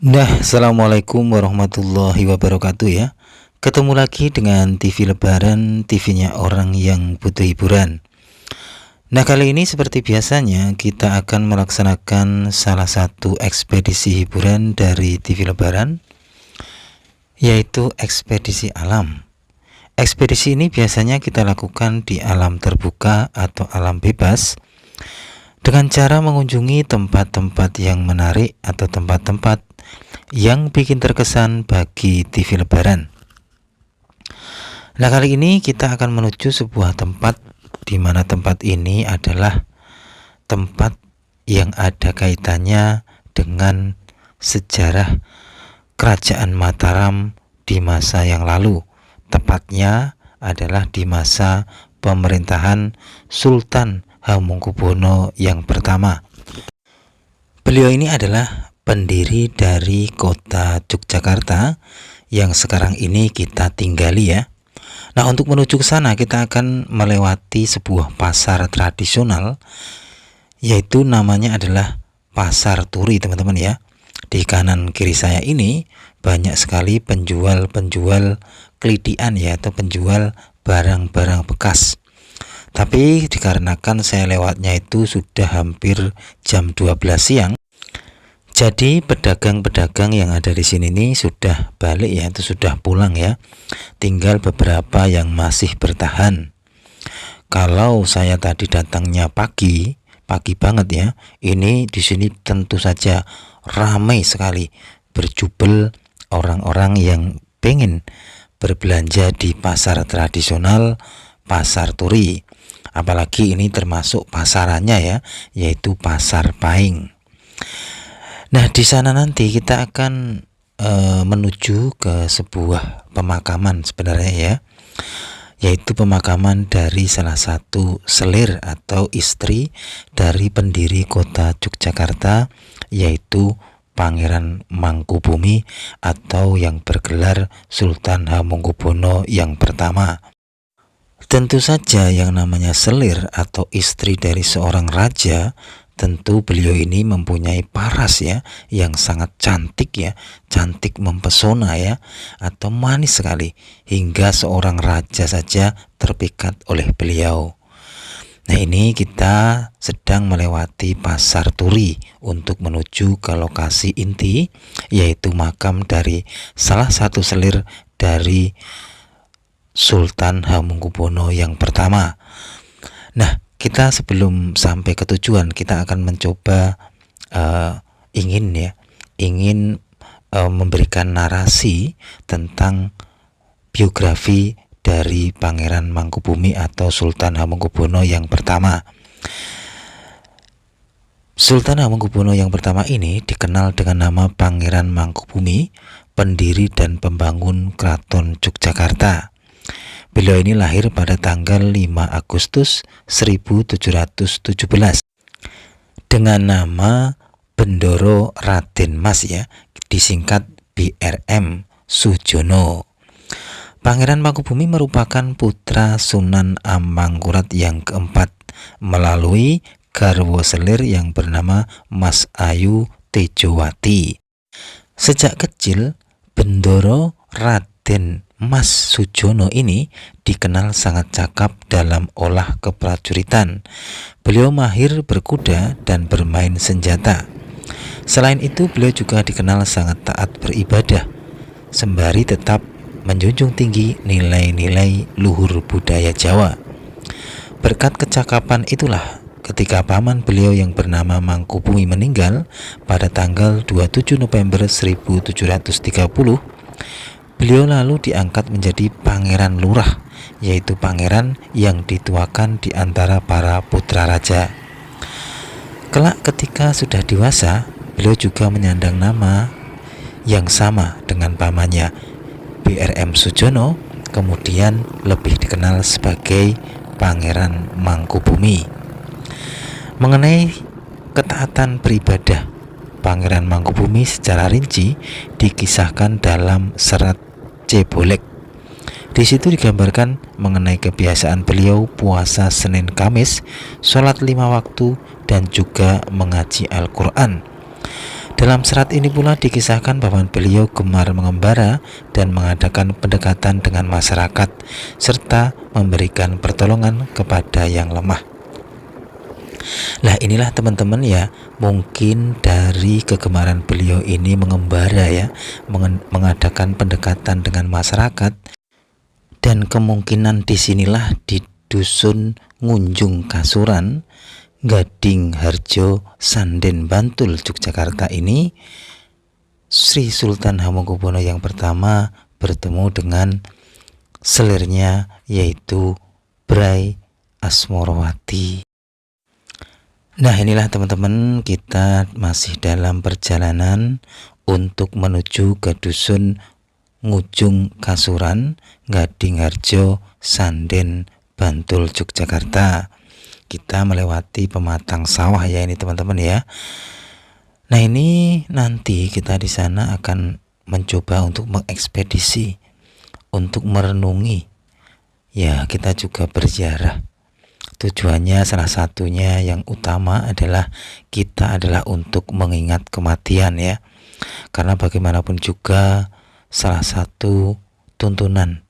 Assalamualaikum warahmatullahi wabarakatuh ya. Ketemu lagi dengan TV Lebaran, TV-nya orang yang butuh hiburan. Nah, kali ini seperti biasanya kita akan melaksanakan salah satu ekspedisi hiburan dari TV Lebaran, yaitu ekspedisi alam. Ekspedisi ini biasanya kita lakukan di alam terbuka atau alam bebas, dengan cara mengunjungi tempat-tempat yang menarik atau tempat-tempat yang bikin terkesan bagi TV Lebaran. Nah, kali ini kita akan menuju sebuah tempat di mana tempat ini adalah tempat yang ada kaitannya dengan sejarah Kerajaan Mataram di masa yang lalu. Tepatnya adalah di masa pemerintahan Sultan Hamengkubuwono yang pertama. Beliau ini adalah pendiri dari kota Yogyakarta yang sekarang ini kita tinggali ya. Nah, untuk menuju ke sana kita akan melewati sebuah pasar tradisional, yaitu namanya adalah Pasar Turi, teman-teman ya. Di kanan kiri saya ini banyak sekali penjual-penjual kelitian ya, atau penjual barang-barang bekas. Tapi dikarenakan saya lewatnya itu sudah hampir jam 12 siang, jadi pedagang-pedagang yang ada di sini nih sudah balik ya, itu sudah pulang ya. Tinggal beberapa yang masih bertahan. Kalau saya tadi datangnya pagi banget ya, ini di sini tentu saja ramai sekali, berjubel orang-orang yang pengen berbelanja di pasar tradisional Pasar Turi. Apalagi ini termasuk pasarannya ya, yaitu Pasar Pahing. Nah, di sana nanti kita akan menuju ke sebuah pemakaman sebenarnya ya, yaitu pemakaman dari salah satu selir atau istri dari pendiri kota Yogyakarta, yaitu Pangeran Mangkubumi atau yang bergelar Sultan Hamengkubuwono yang pertama. Tentu saja yang namanya selir atau istri dari seorang raja, tentu beliau ini mempunyai paras ya, yang sangat cantik ya, cantik mempesona ya, atau manis sekali, hingga seorang raja saja terpikat oleh beliau. Nah, ini kita sedang melewati Pasar Turi untuk menuju ke lokasi inti, yaitu makam dari salah satu selir dari Sultan Hamengkubuwono yang pertama. Nah, kita sebelum sampai ke tujuan kita akan mencoba ingin memberikan narasi tentang biografi dari Pangeran Mangkubumi atau Sultan Hamengkubuwono yang pertama. Sultan Hamengkubuwono yang pertama ini dikenal dengan nama Pangeran Mangkubumi, pendiri dan pembangun Keraton Yogyakarta. Beliau ini lahir pada tanggal 5 Agustus 1717 dengan nama Bendoro Raden Mas ya, disingkat BRM Sujono. Pangeran Mangkubumi merupakan putra Sunan Amangkurat yang keempat melalui garwa selir yang bernama Mas Ayu Tejowati. Sejak kecil, Bendoro Raden Mas Sujono ini dikenal sangat cakap dalam olah keprajuritan. Beliau mahir berkuda dan bermain senjata. Selain itu, beliau juga dikenal sangat taat beribadah, sembari tetap menjunjung tinggi nilai-nilai luhur budaya Jawa. Berkat kecakapan itulah ketika paman beliau yang bernama Mangkubumi meninggal pada tanggal 27 November 1730, beliau lalu diangkat menjadi Pangeran Lurah, yaitu pangeran yang dituakan di antara para putra raja. Kelak ketika sudah dewasa, beliau juga menyandang nama yang sama dengan pamannya, BRM Sujono, kemudian lebih dikenal sebagai Pangeran Mangkubumi. Mengenai ketaatan beribadah Pangeran Mangkubumi secara rinci dikisahkan dalam serat Cebolek. Di situ digambarkan mengenai kebiasaan beliau puasa Senin Kamis, sholat 5 waktu, dan juga mengaji Al-Quran. Dalam serat ini pula dikisahkan bahwa beliau gemar mengembara dan mengadakan pendekatan dengan masyarakat serta memberikan pertolongan kepada yang lemah. Nah, inilah teman-teman ya, mungkin dari kegemaran beliau ini mengembara ya, mengadakan pendekatan dengan masyarakat, dan kemungkinan disinilah di dusun Ngunjung Kasuran, Gading Harjo, Sanden, Bantul, Yogyakarta ini, Sri Sultan Hamengkubuwono yang pertama bertemu dengan selirnya, yaitu Brai Asmorowati. Nah, inilah teman-teman, kita masih dalam perjalanan untuk menuju ke dusun Ngujung Kasuran, Gading Harjo, Sanden, Bantul, Yogyakarta. Kita melewati pematang sawah ya ini teman-teman ya. Nah, ini nanti kita di sana akan mencoba untuk mengekspedisi, untuk merenungi. Ya, kita juga berziarah. Tujuannya salah satunya yang utama adalah kita adalah untuk mengingat kematian ya. Karena bagaimanapun juga salah satu tuntunan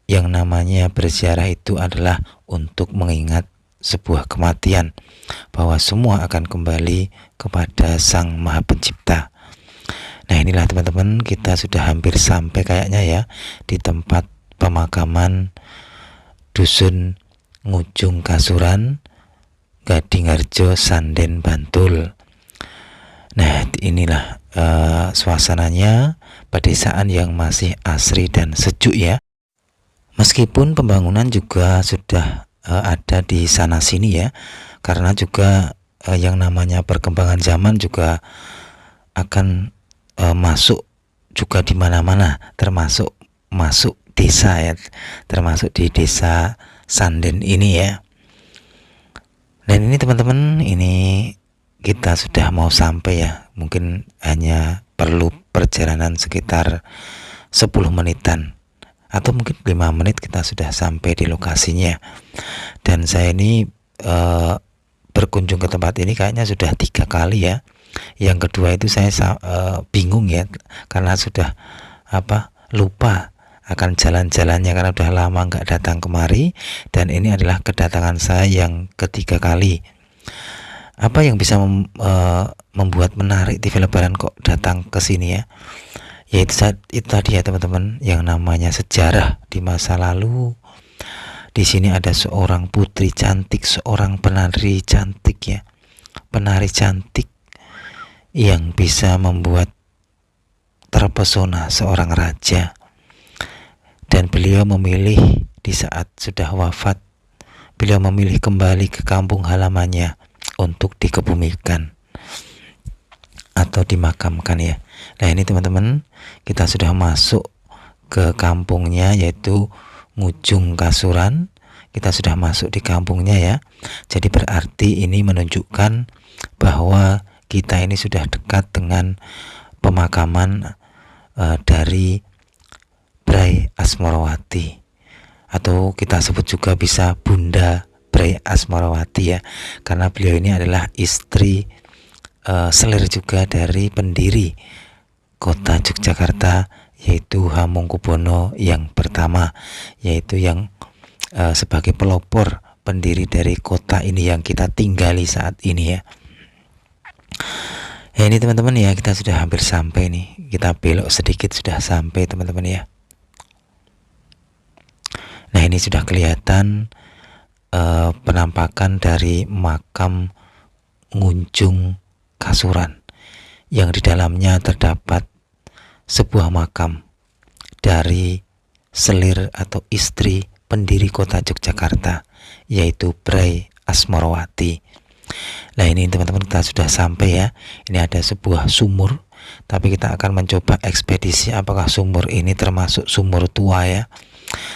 yang namanya berziarah itu adalah untuk mengingat sebuah kematian, bahwa semua akan kembali kepada Sang Maha Pencipta. Nah, inilah teman-teman, kita sudah hampir sampai kayaknya ya di tempat pemakaman dusun Ngujung Kasuran, Gading Harjo, Sanden, Bantul. Nah, inilah suasananya, pedesaan yang masih asri dan sejuk ya. Meskipun pembangunan juga sudah ada di sana sini ya, karena juga yang namanya perkembangan zaman juga akan masuk juga di mana-mana, termasuk masuk desa ya, termasuk di desa Sanden ini ya. Dan ini teman-teman, ini kita sudah mau sampai ya, mungkin hanya perlu perjalanan sekitar 10 menitan atau mungkin 5 menit kita sudah sampai di lokasinya. Dan saya ini berkunjung ke tempat ini kayaknya sudah 3 kali ya. Yang kedua itu saya bingung ya, karena sudah lupa akan jalan-jalannya karena udah lama nggak datang kemari, dan ini adalah kedatangan saya yang ketiga kali. Apa yang bisa membuat menarik TV Lebaran kok datang ke sini ya? Yaitu itu tadi ya teman-teman, yang namanya sejarah di masa lalu. Di sini ada seorang putri cantik, seorang penari cantik ya, penari cantik yang bisa membuat terpesona seorang raja. Dan beliau memilih di saat sudah wafat, beliau memilih kembali ke kampung halamannya untuk dikebumikan atau dimakamkan ya. Nah, ini teman-teman, kita sudah masuk ke kampungnya, yaitu Ngujung Kasuran. Kita sudah masuk di kampungnya ya. Jadi berarti ini menunjukkan bahwa kita ini sudah dekat dengan pemakaman dari Brai Asmorowati, atau kita sebut juga bisa Bunda Brai Asmorowati ya, karena beliau ini adalah istri selir juga dari pendiri kota Yogyakarta, yaitu Hamengkubuwono yang pertama, yaitu yang sebagai pelopor pendiri dari kota ini yang kita tinggali saat ini ya. Ya, ini teman-teman ya, kita sudah hampir sampai nih, kita belok sedikit sudah sampai teman-teman ya. Nah, ini sudah kelihatan penampakan dari makam Ngujung Kasuran, yang di dalamnya terdapat sebuah makam dari selir atau istri pendiri kota Yogyakarta, yaitu Brai Asmorowati. Nah, ini teman-teman, kita sudah sampai ya. Ini ada sebuah sumur, tapi kita akan mencoba ekspedisi apakah sumur ini termasuk sumur tua ya.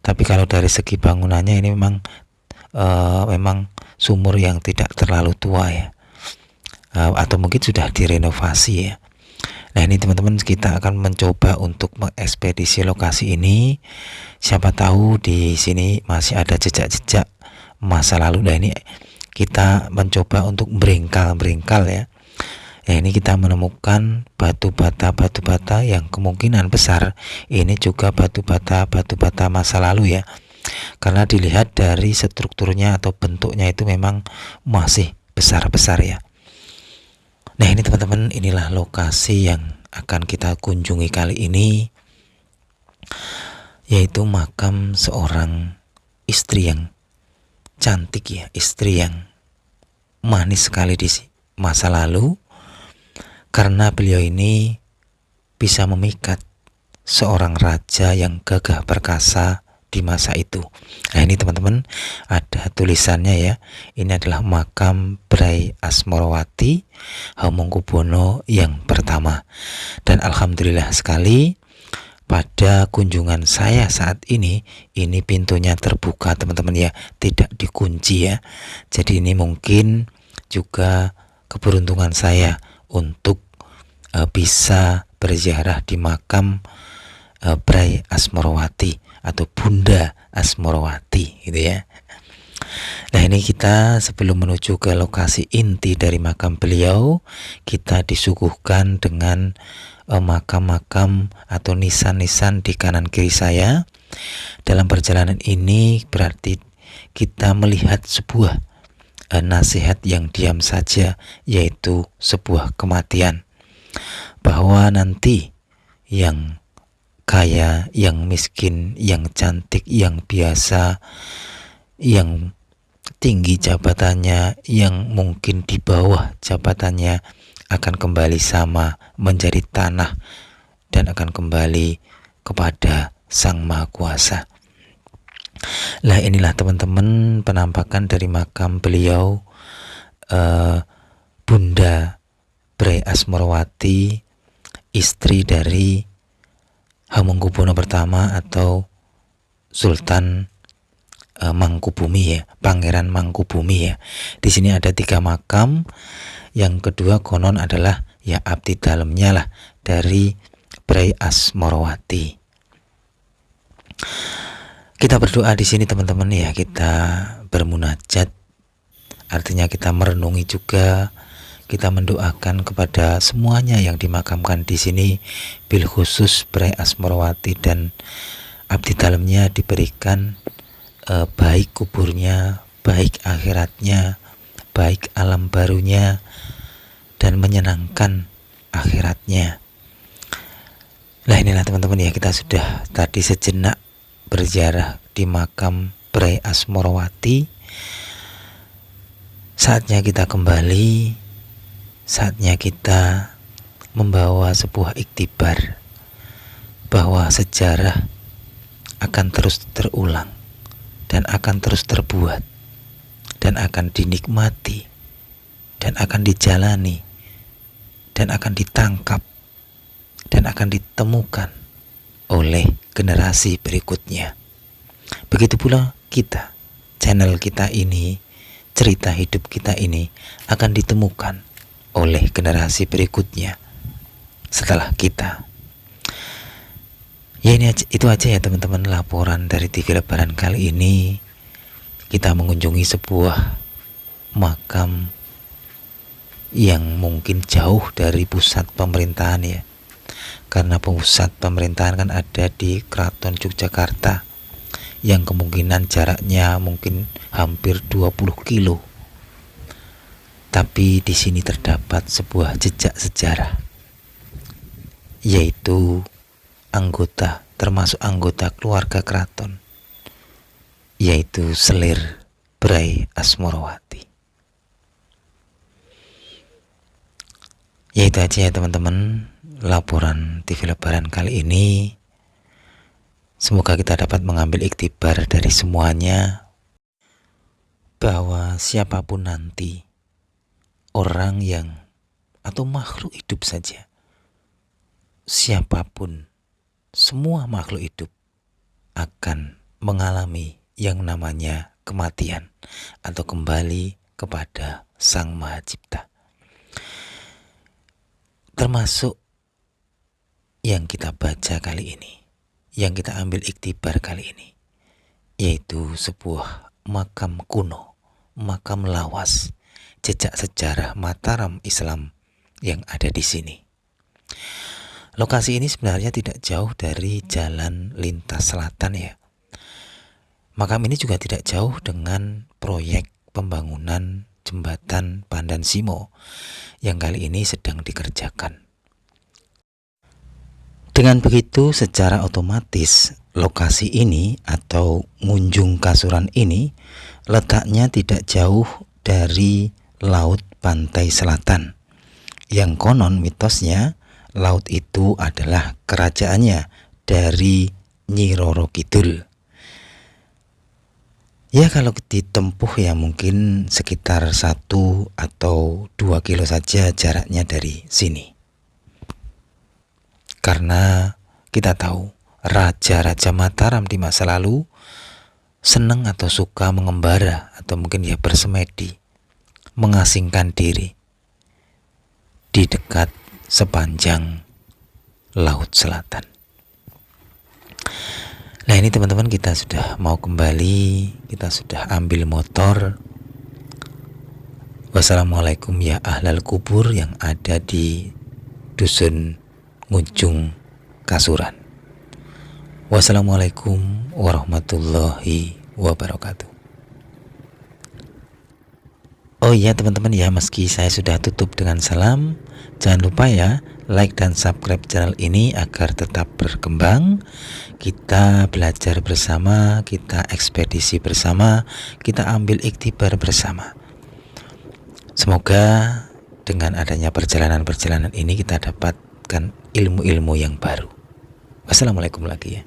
Tapi kalau dari segi bangunannya ini memang sumur yang tidak terlalu tua ya, atau mungkin sudah direnovasi ya. Nah, ini teman-teman, kita akan mencoba untuk mengekspedisi lokasi ini. Siapa tahu di sini masih ada jejak-jejak masa lalu. Nah, ini kita mencoba untuk beringkal ya. Nah, ini kita menemukan batu bata yang kemungkinan besar ini juga batu bata masa lalu ya. Karena dilihat dari strukturnya atau bentuknya itu memang masih besar-besar ya. Nah, ini teman-teman, inilah lokasi yang akan kita kunjungi kali ini, yaitu makam seorang istri yang cantik ya, istri yang manis sekali di masa lalu, karena beliau ini bisa memikat seorang raja yang gagah perkasa di masa itu. Nah, ini teman-teman, ada tulisannya ya. Ini adalah makam Bray Asmorowati Hamengkubuwono yang pertama. Dan alhamdulillah sekali, pada kunjungan saya saat ini pintunya terbuka teman-teman ya, tidak dikunci ya. Jadi ini mungkin juga keberuntungan saya untuk bisa berziarah di makam Bray Asmorowati atau Bunda Asmorowati gitu ya. Nah, ini kita sebelum menuju ke lokasi inti dari makam beliau, kita disuguhkan dengan makam-makam atau nisan-nisan di kanan kiri saya. Dalam perjalanan ini berarti kita melihat sebuah nasihat yang diam saja, yaitu sebuah kematian, bahwa nanti yang kaya, yang miskin, yang cantik, yang biasa, yang tinggi jabatannya, yang mungkin di bawah jabatannya, akan kembali sama menjadi tanah dan akan kembali kepada Sang Maha Kuasa. Lah, inilah teman-teman penampakan dari makam beliau, Bunda Bray Asmorowati, istri dari Hamengkubuwono pertama atau Sultan Mangkubumi ya, Pangeran Mangkubumi ya. Di sini ada 3 makam. Yang kedua konon adalah ya abdi dalamnya lah dari Bray Asmorowati. Kita berdoa di sini teman-teman ya, kita bermunajat, artinya kita merenungi juga, kita mendoakan kepada semuanya yang dimakamkan di sini, bil khusus Bray Asmorowati dan abdi dalamnya diberikan baik kuburnya, baik akhiratnya, baik alam barunya, dan menyenangkan akhiratnya. Nah, inilah teman-teman ya, kita sudah tadi sejenak berziarah di makam Bray Asmorowati. Saatnya kita kembali, saatnya kita membawa sebuah iktibar bahwa sejarah akan terus terulang dan akan terus terbuat dan akan dinikmati dan akan dijalani dan akan ditangkap dan akan ditemukan oleh generasi berikutnya. Begitu pula kita, channel kita ini, cerita hidup kita ini akan ditemukan oleh generasi berikutnya setelah kita. Ya, itu aja ya teman-teman laporan dari TV Lebaran kali ini. Kita mengunjungi sebuah makam yang mungkin jauh dari pusat pemerintahan ya, karena pusat pemerintahan kan ada di Keraton Yogyakarta yang kemungkinan jaraknya mungkin hampir 20 kilo. Tapi di sini terdapat sebuah jejak sejarah, yaitu termasuk anggota keluarga keraton, yaitu selir Bray Asmorowati. Ya, itu aja ya teman-teman laporan TV Lebaran kali ini. Semoga kita dapat mengambil iktibar dari semuanya, bahwa siapapun nanti, orang yang atau makhluk hidup saja, siapapun, semua makhluk hidup akan mengalami yang namanya kematian atau kembali kepada Sang Maha Cipta. Termasuk yang kita baca kali ini, yang kita ambil iktibar kali ini, yaitu sebuah makam kuno, makam lawas, jejak sejarah Mataram Islam yang ada di sini. Lokasi ini sebenarnya tidak jauh dari Jalan Lintas Selatan ya. Makam ini juga tidak jauh dengan proyek pembangunan jembatan Pandan Simo yang kali ini sedang dikerjakan. Dengan begitu, secara otomatis lokasi ini atau Ngunjung Kasuran ini letaknya tidak jauh dari laut pantai selatan, yang konon mitosnya laut itu adalah kerajaannya dari Nyi Roro Kidul. Ya kalau ditempuh ya mungkin sekitar 1 atau 2 kilo saja jaraknya dari sini. Karena kita tahu raja-raja Mataram di masa lalu senang atau suka mengembara atau mungkin ya bersemedi, mengasingkan diri di dekat sepanjang Laut Selatan. Nah ini teman-teman, kita sudah mau kembali, kita sudah ambil motor. Wassalamualaikum ya ahlal kubur yang ada di Dusun Ngunjung Kasuran. Wassalamualaikum warahmatullahi wabarakatuh. Oh iya teman-teman ya, meski saya sudah tutup dengan salam, jangan lupa ya like dan subscribe channel ini agar tetap berkembang. Kita belajar bersama, kita ekspedisi bersama, kita ambil iktibar bersama. Semoga dengan adanya perjalanan-perjalanan ini kita dapatkan ilmu-ilmu yang baru. Wassalamualaikum lagi ya.